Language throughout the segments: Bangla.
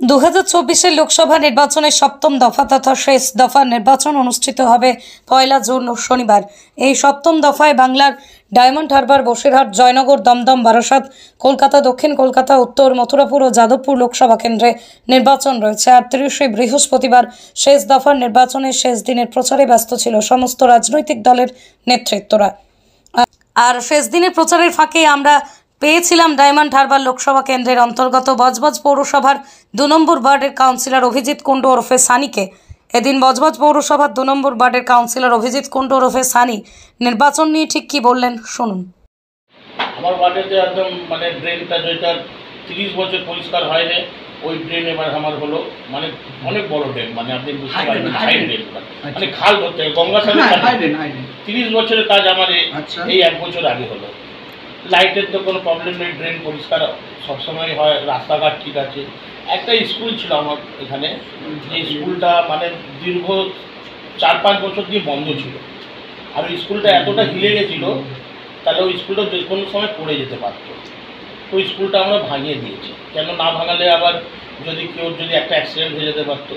2024 লোকসভা নির্বাচনের সপ্তম দফা তথা শেষ দফার নির্বাচন অনুষ্ঠিত হবে 1 জুন শনিবার। এই সপ্তম দফায় বাংলার ডায়মন্ড হারবার, বসিরহাট, জয়নগর, দমদম, বারাসাত, কলকাতা, দক্ষিণ কলকাতা, উত্তর মথুরাপুর ও যাদবপুর লোকসভা কেন্দ্রে নির্বাচন রয়েছে। আর 30 বৃহস্পতিবার শেষ দফার নির্বাচনের শেষ দিনের প্রচারে ব্যস্ত ছিল সমস্ত রাজনৈতিক দলের নেতৃত্বরা। আর শেষ দিনের প্রচারের ফাঁকে আমরা পেয়েছিলাম ডায়মন্ড হারবার লোকসভা কেন্দ্রের অন্তর্গত বজবজ পৌরসভার 2 নম্বর ওয়ার্ডের কাউন্সিলর অভিজিৎ কুণ্ডু ওরফে সানিকে। এদিন বজবজ পৌরসভার 2 নম্বর ওয়ার্ডের কাউন্সিলর অভিজিৎ কুণ্ডু ওরফে সানি নির্বাচন নিয়ে ঠিক কি বললেন শুনুন। আমার ওয়ার্ডেতে একদম ড্রেনটা যেটা 30 বছর পরিষ্কার হয়নি, ওই ড্রেন এবার আমার হলো অনেক বড় ড্রেন, আপনি বুঝতে পারবেন, হাই ড্রেন, খাল ধরতে গঙ্গার সাথে 30 বছরের কাজ আমার এই 1 বছর আগে হলো। লাইটের তো কোনো প্রবলেম নেই, ড্রেন পরিষ্কার সবসময় হয়, রাস্তাঘাট ঠিক আছে। একটা স্কুল ছিল আমার এখানে, যে স্কুলটা দীর্ঘ 4-5 বছর দিয়ে বন্ধ ছিল, আর ওই স্কুলটা এতটা হিলে গেছিলো তাহলে ওই স্কুলটা যে কোনো সময় পড়ে যেতে পারতো। তো ওই স্কুলটা আমরা ভাঙিয়ে দিয়েছি, কেন না ভাঙালে আবার যদি একটা অ্যাক্সিডেন্ট হয়ে যেতে পারতো,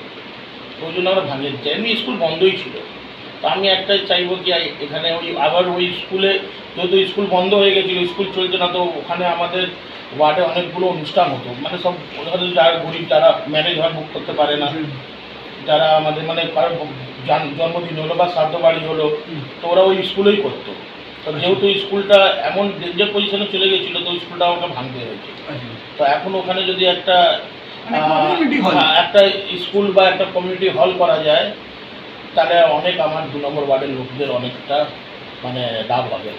ওই জন্য আমরা ভাঙিয়ে দিচ্ছি। এমনি স্কুল বন্ধই ছিল। তো আমি একটাই চাইবো কি এখানে ওই স্কুলে, যেহেতু স্কুল বন্ধ হয়ে গেছিলো, স্কুল চলছে না, তো ওখানে আমাদের ওয়ার্ডে অনেকগুলো অনুষ্ঠান হতো, সব ওখানে যারা গরিব, যারা ম্যারেজ হয়, বুক করতে পারে না, যারা আমাদের কারো জন্মদিন হলো বা শ্রাদ্ধ বাড়ি হলো, তো ওরা ওই স্কুলেই করতো। তো যেহেতু স্কুলটা এমন ডেঞ্জার পজিশনে চলে গেছিলো, তো স্কুলটা আমাকে ভাঙতে হয়েছে। তো এখন ওখানে যদি একটা স্কুল বা একটা কমিউনিটি হল করা যায়, তাহলে অনেক আমার 2 নম্বর ওয়ার্ডের লোকদের অনেকটা লাভ হবে,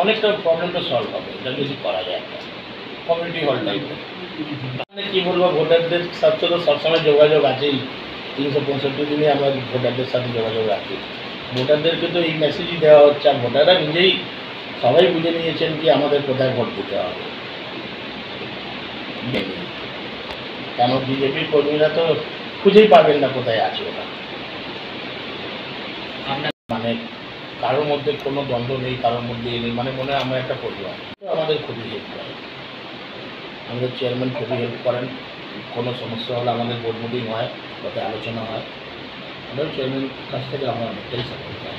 অনেকটা প্রবলেমটা সলভ হবে, এটা যদি করা যায় একটা কমিউনিটি হল টাইপের। কী বলবো, ভোটারদের সাথে তো সবসময় যোগাযোগ আছেই, 365 দিনে আমরা ভোটারদের সাথে যোগাযোগ রাখি। ভোটারদেরকে তো এই মেসেজই দেওয়া হচ্ছে, আর ভোটাররা নিজেই সবাই বুঝে নিয়েছেন কি আমাদের কোথায় ভোট দিতে হবে। কেন বিজেপির কর্মীরা তো খুঁজেই পাবেন না কোথায় আছে ওরা, কারোর মধ্যে কোনো দ্বন্দ্ব নেই, কারোর মধ্যে নেই, মনে হয় আমরা একটা পরিবার। আমাদের খুবই হেল্প করেন, আমাদের চেয়ারম্যান খুবই হেল্প করেন। কোনো সমস্যা হলে আমাদের বোর্ড মিটিং হয়, তাতে আলোচনা হয়, আমাদের চেয়ারম্যান কাছ থেকে আমরা অনেকটাই সাপোর্ট পাই।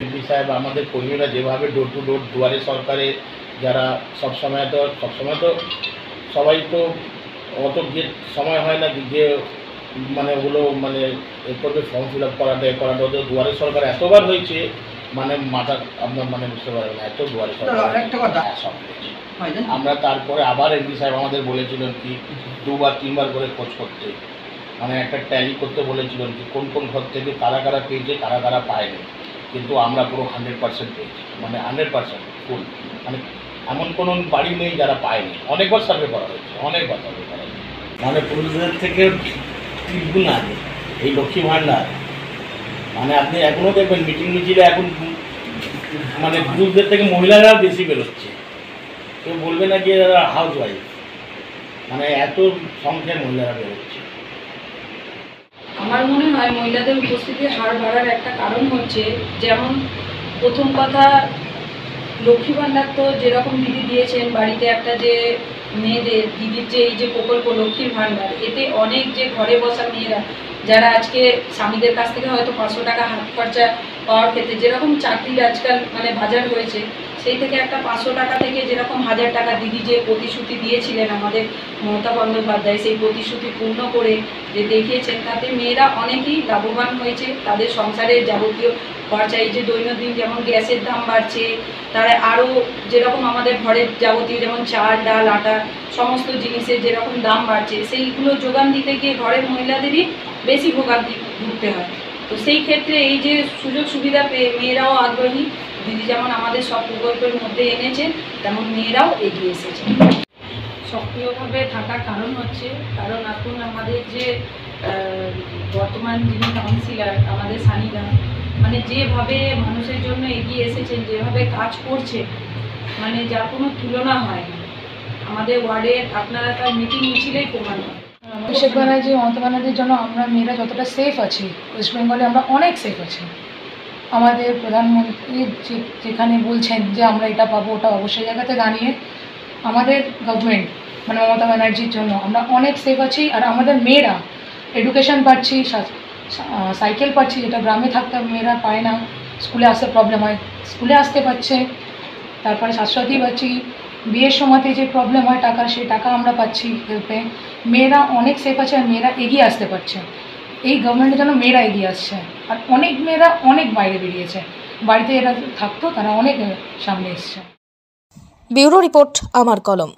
এমপি সাহেব, আমাদের কর্মীরা যেভাবে ডোর টু ডোর দুয়ারে সরকারে, যারা সবসময় তো সবাই তো অত গিয়ে সময় হয় না যে ওগুলো এ করবে, ফর্ম ফিল আপ করাটা দুয়ারে সরকার এতবার হয়েছে, মাথা আপনার বুঝতে পারবেন না, এত দুয়ারে সরকার সব হয়েছে। আমরা তারপরে আবার এমপি সাহেব আমাদের বলেছিলেন কি 2-3 বার করে খোঁজ করতে, একটা ট্যালি করতে বলেছিলেন কি কোন কোন ঘর থেকে কারা কারা পেয়েছে, কারা কারা পায়নি। কিন্তু আমরা পুরো 100% পেয়েছি, 100% ফুল, এমন কোনো বাড়ি নেই যারা পায়নি। অনেকবার সার্ভে করা হয়েছে, অনেকবার সার্ভে করা হয়েছে, পুরুষদের থেকে 3 গুণ আগে এই লক্ষ্মী ভাণ্ডার। আপনি এখনও দেখবেন মিটিং মিছিলে এখন পুরুষদের থেকে মহিলারাও বেশি বেরোচ্ছে। কেউ বলবে না যে যারা হাউস ওয়াইফ, এত সংখ্যায় মহিলারা বেরোচ্ছে। আমার মনে হয় মহিলাদের উপস্থিতির হার বাড়ার একটা কারণ হচ্ছে, যেমন প্রথম কথা, লক্ষ্মী ভাণ্ডার তো যেরকম দিদি দিয়েছেন বাড়িতে, একটা যে মেয়েদের দিদির যে এই যে প্রকল্প লক্ষ্মীর ভাণ্ডার, এতে অনেক যে ঘরে বসা মেয়েরা, যারা আজকে স্বামীদের কাছ থেকে হয়তো 500 টাকা হাত খরচা পাওয়ার ক্ষেত্রে, যেরকম চাকরির আজকাল বাজার হয়েছে, সেই থেকে একটা 500 টাকা থেকে যেরকম 1000 টাকা দিদি যে প্রতিশ্রুতি দিয়েছিলেন আমাদের মমতা বন্দ্যোপাধ্যায়, সেই প্রতিশ্রুতি পূর্ণ করে যে দেখিয়েছেন, তাতে মেয়েরা অনেকেই লাভবান হয়েছে। তাদের সংসারের যাবতীয় খরচা, এই যে দৈনন্দিন যেমন গ্যাসের দাম বাড়ছে, তারা আরও যেরকম আমাদের ঘরের যাবতীয় যেমন চাল, ডাল, আটা, সমস্ত জিনিসের যেরকম দাম বাড়ছে, সেইগুলো যোগান দিতে গিয়ে ঘরের মহিলাদেরই বেশি ভোগান্তি ভুগতে হয়। তো সেই ক্ষেত্রে এই যে সুযোগ সুবিধা পেয়ে মেয়েরাও আগ্রহী। দিদি যেমন আমাদের সব প্রকল্পের মধ্যে এনেছেন, তেমন মেয়েরাও এগিয়ে এসেছে। সক্রিয়ভাবে থাকার কারণ হচ্ছে, কারণ এখন আমাদের যে বর্তমান যিনি কাউন্সিলর আমাদের সানিদা, যেভাবে মানুষের জন্য এগিয়ে এসেছেন, যেভাবে কাজ করছে, যার কোনো তুলনা হয় না আমাদের ওয়ার্ডের। আপনারা তার মিটিং মিছিলেই প্রমাণ হয়। অভিষেক ব্যানার্জি, মমতা ব্যানার্জির জন্য আমরা মেয়েরা যতটা সেফ আছি, ওয়েস্ট বেঙ্গলে আমরা অনেক সেফ আছি। আমাদের প্রধানমন্ত্রী যেখানে বলছেন যে আমরা এটা পাবো, ওটা অবশ্যই জায়গাতে দাঁড়িয়ে আমাদের গভর্নমেন্ট মানে মমতা ব্যানার্জির জন্য আমরা অনেক সেফ আছি। আর আমাদের মেয়েরা এডুকেশন পাচ্ছি, সাইকেল পাচ্ছি, যেটা গ্রামে থাকতে মেয়েরা পায় না, স্কুলে আসতে প্রবলেম হয়, স্কুলে আসতে পারছে। তারপরে স্বাস্থ্যসাথী পাচ্ছি, বিয়ের সময়তে যে প্রবলেম হয় টাকা, সেই টাকা আমরা পাচ্ছি হেল্পে। মেয়েরা অনেক সেফ আছে আর মেয়েরা এগিয়ে আসতে পারছে। এই গভর্নমেন্টের জন্য মেয়েরা এগিয়ে আসছে। আর অনেক মেয়েরা অনেক বাইরে বেরিয়েছে, বাড়িতে এরা থাকতো, তারা অনেক সামনে এসছে। ব্যুরো রিপোর্ট আমার কলম।